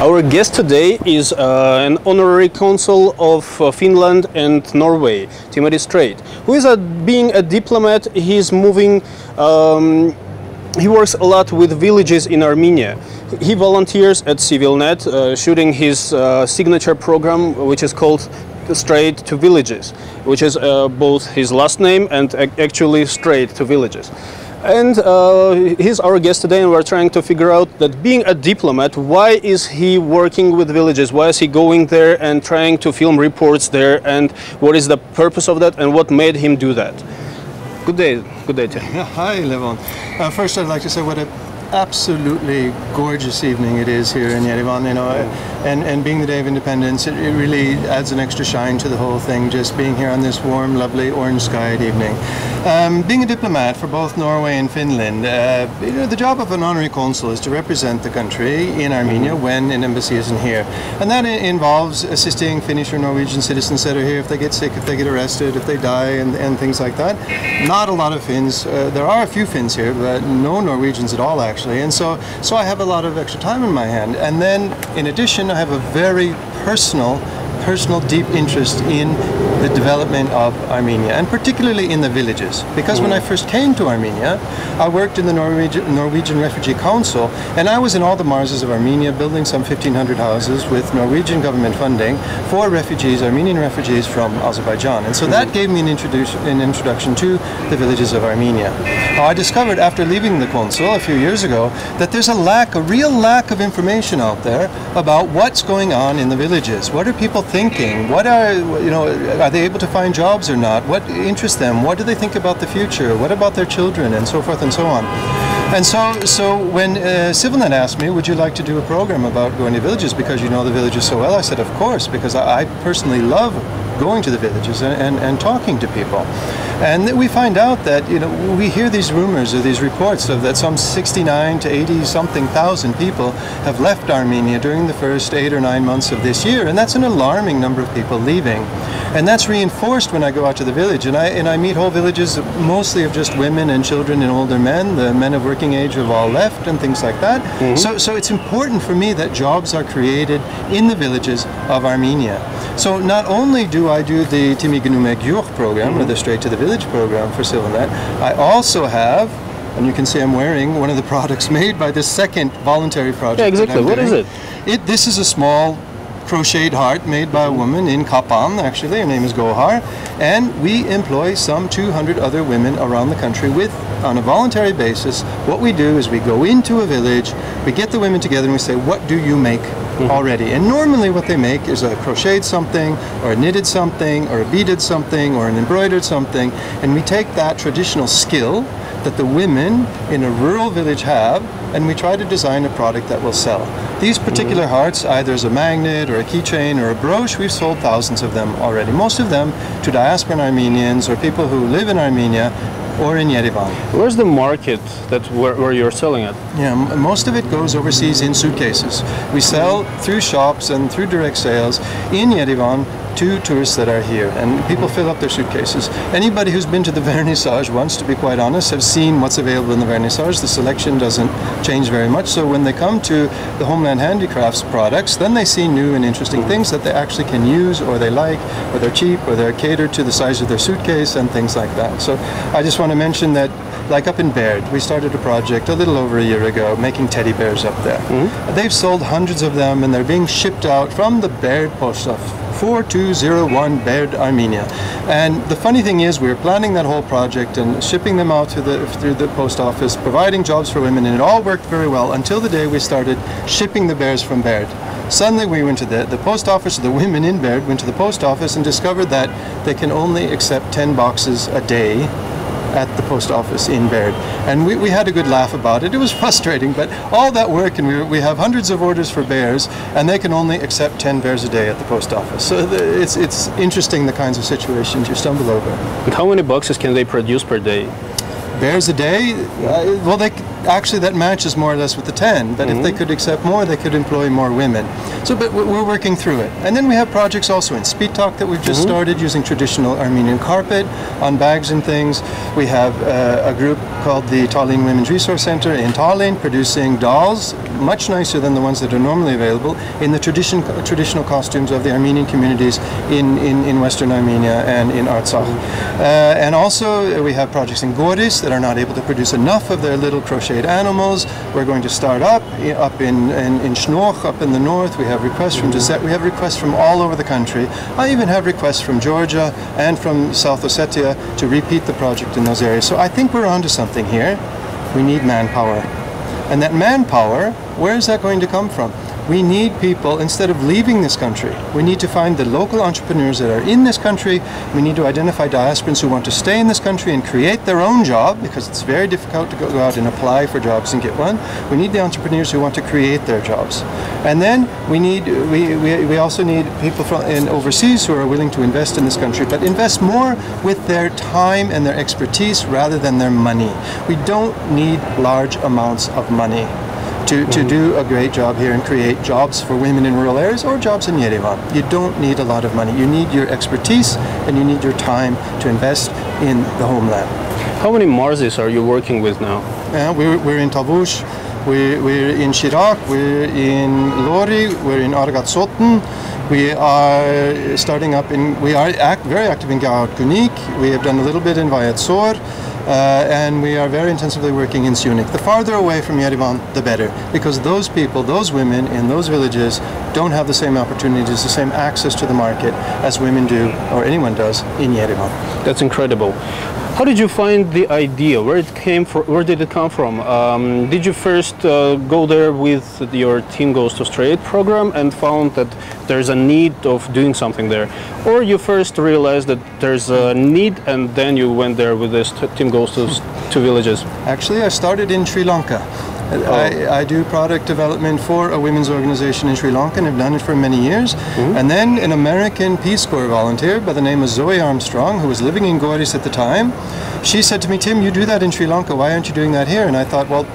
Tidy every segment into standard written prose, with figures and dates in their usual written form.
Our guest today is an honorary consul of Finland and Norway, Timothy Strait, who is being a diplomat. He's moving. He works a lot with villages in Armenia. He volunteers at CivilNet, shooting his signature program, which is called Straight to Villages, which is both his last name and actually Straight to Villages. And he's our guest today, and we're trying to figure out that being a diplomat, why is he working with villages? Why is he going there and trying to film reports there? And what is the purpose of that? And what made him do that? Good day, Tim. Hi, Levon. First, I'd like to say what an absolutely gorgeous evening it is here in Yerevan. You know, and being the Day of Independence, it really adds an extra shine to the whole thing. Just being here on this warm, lovely, orange-skied evening. Being a diplomat for both Norway and Finland, you know, the job of an honorary consul is to represent the country in Armenia when an embassy isn't here, and that involves assisting Finnish or Norwegian citizens that are here if they get sick, if they get arrested, if they die, and things like that. Not a lot of Finns. There are a few Finns here, but no Norwegians at all, actually. And so I have a lot of extra time in my hand. And then, in addition, I have a very personal deep interest in the development of Armenia, and particularly in the villages. Because when I first came to Armenia, I worked in the Norwegian Refugee Council, and I was in all the marzes of Armenia, building some 1,500 houses with Norwegian government funding for refugees, Armenian refugees from Azerbaijan. And so that gave me an introduction to the villages of Armenia. Now, I discovered after leaving the consul a few years ago that there's a real lack of information out there about what's going on in the villages. What are people thinking? What are they able to find jobs or not? What interests them? What do they think about the future? What about their children, and so forth and so on? And so when CivilNet asked me, would you like to do a program about going to villages because you know the villages so well? I said, of course, because I personally love going to the villages and talking to people. And we find out that, you know, we hear these rumors or these reports of that some 69 to 80 something thousand people have left Armenia during the first 8 or 9 months of this year, and that's an alarming number of people leaving. And that's reinforced when I go out to the village, and I meet whole villages mostly of just women and children and older men. The men of working age have all left and things like that. So it's important for me that jobs are created in the villages of Armenia. So not only do I do the Timi Gyur program, or the Straight to the Village program for CivilNet, I also have, and you can see I'm wearing one of the products made by this second voluntary project. Yeah, exactly. What is it? This is a small crocheted heart made by a woman in Kapan, actually. Her name is Gohar, and we employ some 200 other women around the country on a voluntary basis. What we do is we go into a village, we get the women together and we say, what do you make already? And normally what they make is a crocheted something, or a knitted something, or a beaded something, or an embroidered something, and we take that traditional skill that the women in a rural village have, and we try to design a product that will sell. These particular hearts, either as a magnet or a keychain or a brooch, we've sold thousands of them already. Most of them to diasporan Armenians or people who live in Armenia or in Yerevan. Where's the market where you're selling it? Yeah, most of it goes overseas in suitcases. We sell through shops and through direct sales in Yerevan to tourists that are here, and people fill up their suitcases. Anybody who's been to the vernissage once, to be quite honest, have seen what's available in the vernissage. The selection doesn't change very much, so when they come to the Homeland Handicrafts products, then they see new and interesting things that they actually can use, or they like, or they're cheap, or they're catered to the size of their suitcase, and things like that. So I just want to mention that, like up in Baird, we started a project a little over a year ago making teddy bears up there. They've sold hundreds of them, and they're being shipped out from the Baird post office, 4201 Baird, Armenia. And the funny thing is, we were planning that whole project and shipping them out through the post office, providing jobs for women, and it all worked very well until the day we started shipping the bears from Baird. Suddenly we went to the post office, the women in Baird went to the post office and discovered that they can only accept 10 boxes a day at the post office in Baird. And we had a good laugh about it. It was frustrating, but all that work, and we have hundreds of orders for bears, and they can only accept 10 bears a day at the post office. So it's interesting the kinds of situations you stumble over. And how many boxes can they produce per day? Bears a day? Well, actually that matches more or less with the 10, but if they could accept more, they could employ more women. So, but we're working through it. And then we have projects also in Spitak that we've just started using traditional Armenian carpet on bags and things. We have a group called the Tallinn Women's Resource Center in Tallinn producing dolls, much nicer than the ones that are normally available, in the traditional costumes of the Armenian communities in Western Armenia and in Artsakh. And also we have projects in Goris that are not able to produce enough of their little crocheted animals. We're going to start up in Shnoch, up in the north. We have requests from Desset. We have requests from all over the country. I even have requests from Georgia and from South Ossetia to repeat the project in those areas. So I think we're onto something here. We need manpower. And that manpower, where is that going to come from? We need people, instead of leaving this country, we need to find the local entrepreneurs that are in this country. We need to identify diasporans who want to stay in this country and create their own job, because it's very difficult to go out and apply for jobs and get one. We need the entrepreneurs who want to create their jobs. And then we also need people from overseas who are willing to invest in this country, but invest more with their time and their expertise rather than their money. We don't need large amounts of money to do a great job here and create jobs for women in rural areas or jobs in Yerevan. You don't need a lot of money. You need your expertise and you need your time to invest in the homeland. How many Marzis are you working with now? We're in Tavush, we're in Shirak, we're in Lori, we're in Argatsotten. We are starting up we are very active in Gaot Kunik. We have done a little bit in Vayatsor. And we are very intensively working in Syunik. The farther away from Yerevan, the better, because those people, those women in those villages don't have the same opportunities, the same access to the market as women do, or anyone does, in Yerevan. That's incredible. How did you find the idea? Where did it come from? Did you first go there with your Team Goes to Straight program and found that there's a need of doing something there? Or you first realized that there's a need and then you went there with this Team Goes to villages? Actually, I started in Sri Lanka. I do product development for a women's organization in Sri Lanka and have done it for many years. And then an American Peace Corps volunteer by the name of Zoe Armstrong, who was living in Goris at the time, she said to me, "Tim, you do that in Sri Lanka, why aren't you doing that here?" And I thought, well,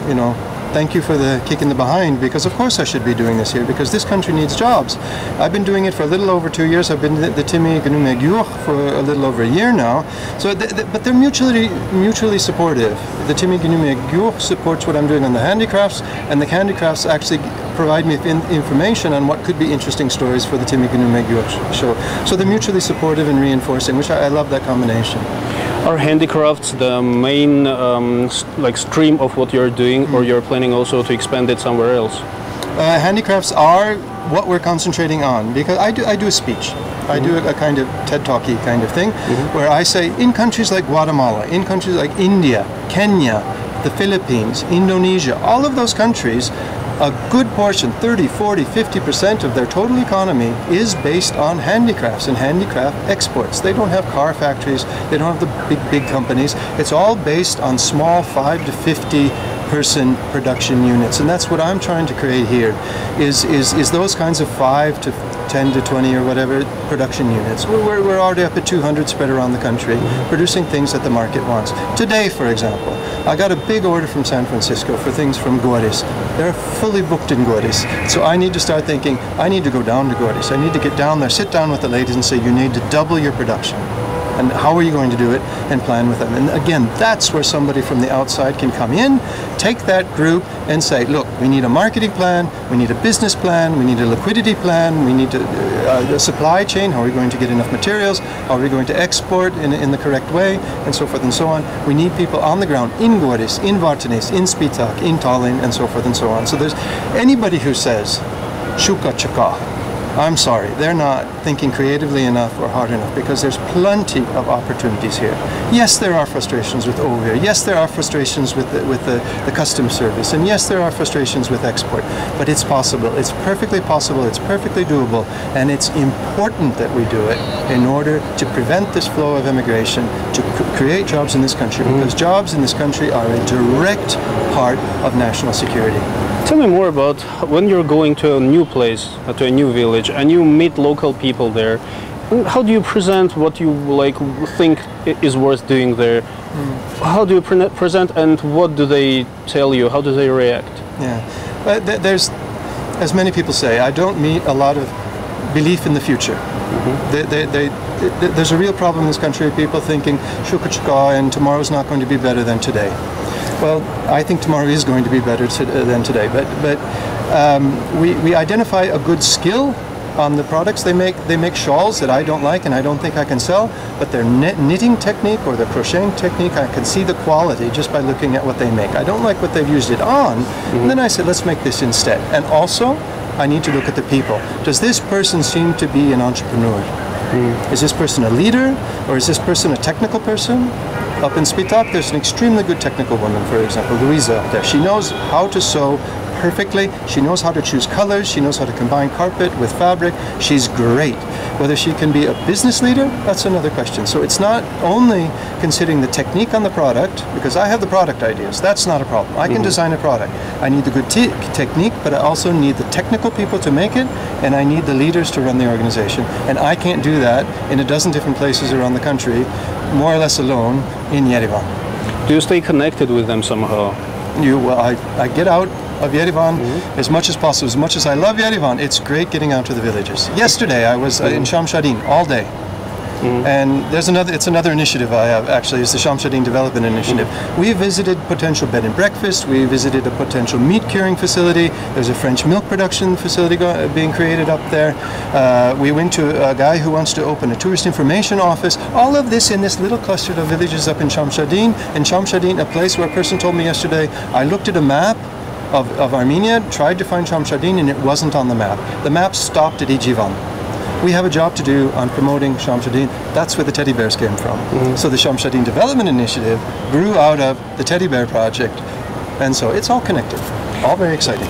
you know, thank you for the kick in the behind, because of course I should be doing this here, because this country needs jobs. I've been doing it for a little over 2 years. I've been the Timi Gnume Gyur for a little over a year now. So, but they're mutually supportive. The Timi Gnume Gyur supports what I'm doing on the handicrafts, and the handicrafts actually provide me with information on what could be interesting stories for the Timi Gnume Gyur show. So they're mutually supportive and reinforcing, which I love that combination. Are handicrafts the main stream of what you're doing, or you're planning also to expand it somewhere else? Handicrafts are what we're concentrating on, because I do a speech. I do a kind of TED Talky kind of thing, where I say in countries like Guatemala, in countries like India, Kenya, the Philippines, Indonesia, all of those countries, a good portion, 30, 40, 50% of their total economy is based on handicrafts and handicraft exports. They don't have car factories, they don't have the big companies. It's all based on small 5 to 50 person production units, and that's what I'm trying to create here, is those kinds of 5 to 10 to 20 or whatever production units. We're already up at 200 spread around the country, producing things that the market wants. Today, for example, I got a big order from San Francisco for things from Goris. They're fully booked in Goris. So I need to start thinking, I need to go down to Goris. I need to get down there, sit down with the ladies and say, you need to double your production. And how are you going to do it? And plan with them. And again, that's where somebody from the outside can come in, take that group and say, look, we need a marketing plan, we need a business plan, we need a liquidity plan, we need a supply chain, how are we going to get enough materials, how are we going to export in the correct way, and so forth and so on. We need people on the ground in Goris, in Vartanis, in Spitak, in Tallinn, and so forth and so on. So there's anybody who says, Shuka Chaka, I'm sorry, they're not thinking creatively enough or hard enough, because there's plenty of opportunities here. Yes, there are frustrations with OVIR. Yes, there are frustrations with the customs service. And yes, there are frustrations with export. But it's possible. It's perfectly possible. It's perfectly doable. And it's important that we do it in order to prevent this flow of immigration, to create jobs in this country, because jobs in this country are a direct part of national security. Tell me more about when you're going to a new place, to a new village, and you meet local people there, How do you present what you like think is worth doing there? How do you present, and what do they tell you? How do they react? Yeah, there's, as many people say, I don't meet a lot of belief in the future. There's a real problem in this country of people thinking shukuchka and tomorrow's not going to be better than today. Well, I think tomorrow is going to be better than today. But we identify a good skill on the products they make. They make shawls that I don't like and I don't think I can sell, but their knitting technique or their crocheting technique, I can see the quality just by looking at what they make. I don't like what they've used it on, and then I said, let's make this instead. And also, I need to look at the people. Does this person seem to be an entrepreneur? Is this person a leader, or is this person a technical person? Up in Spitak, there's an extremely good technical woman, for example, Louisa up there. She knows how to sew perfectly. She knows how to choose colors. She knows how to combine carpet with fabric. She's great. Whether she can be a business leader, that's another question. So it's not only considering the technique on the product, because I have the product ideas. That's not a problem. I can design a product. I need the good technique, but I also need the technical people to make it, and I need the leaders to run the organization. And I can't do that in a dozen different places around the country, more or less alone, in Yerevan. Do you stay connected with them somehow? Well, I get out of Yerevan as much as possible. As much as I love Yerevan, it's great getting out to the villages. Yesterday I was in Shamshadin all day. And it's another initiative I have, actually. It's the Shamshadin Development Initiative. We visited potential bed and breakfast. We visited a potential meat curing facility. There's a French milk production facility being created up there. We went to a guy who wants to open a tourist information office. All of this in this little cluster of villages up in Shamshadin. In Shamshadin, a place where a person told me yesterday, I looked at a map of Armenia, tried to find Shamshadin, and it wasn't on the map. The map stopped at Ijivan. We have a job to do on promoting Shamshadin. That's where the teddy bears came from. So the Shamshadin Development Initiative grew out of the teddy bear project. And so it's all connected, all very exciting.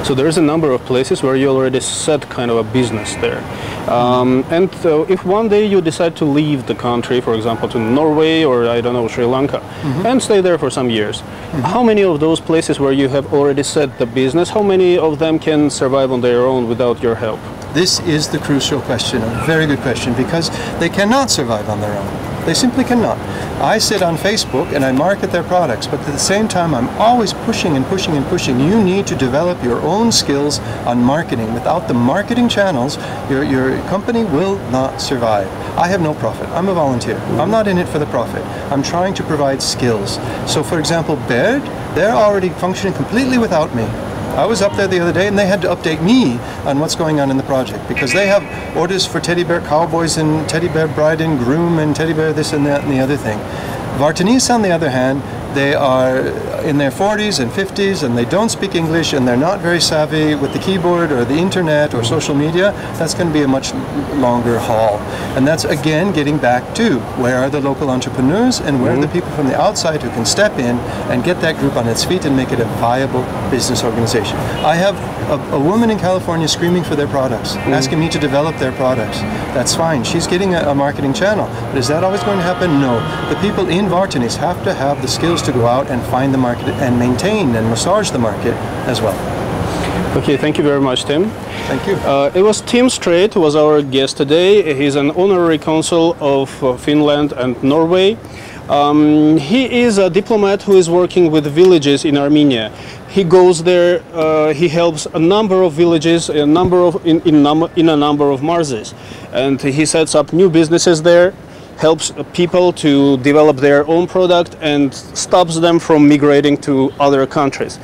So there's a number of places where you already set kind of a business there. And if one day you decide to leave the country, for example, to Norway or, I don't know, Sri Lanka, and stay there for some years, how many of those places where you have already set the business, how many of them can survive on their own without your help? This is the crucial question, a very good question, because they cannot survive on their own. They simply cannot. I sit on Facebook and I market their products, but at the same time I'm always pushing and pushing and pushing. You need to develop your own skills on marketing. Without the marketing channels, your company will not survive. I have no profit. I'm a volunteer. I'm not in it for the profit. I'm trying to provide skills. So for example, Baird, they're already functioning completely without me. I was up there the other day and they had to update me on what's going on in the project, because they have orders for teddy bear cowboys and teddy bear bride and groom and teddy bear this and that and the other thing. Vartanis, on the other hand, they are in their 40s and 50s and they don't speak English and they're not very savvy with the keyboard or the internet or social media. That's going to be a much longer haul. And that's again getting back to where are the local entrepreneurs and where are the people from the outside who can step in and get that group on its feet and make it a viable business organization. I have a woman in California screaming for their products, asking me to develop their products. That's fine. She's getting a marketing channel. But is that always going to happen? No. The people in Vartanis have to have the skills to go out and find the market and maintain and massage the market as well. Okay, thank you very much, Tim. Thank you. It was Tim Strait who was our guest today. He's an honorary consul of Finland and Norway. He is a diplomat who is working with villages in Armenia. He goes there, he helps a number of villages, in a number of marzes, and he sets up new businesses there, helps people to develop their own product and stops them from migrating to other countries.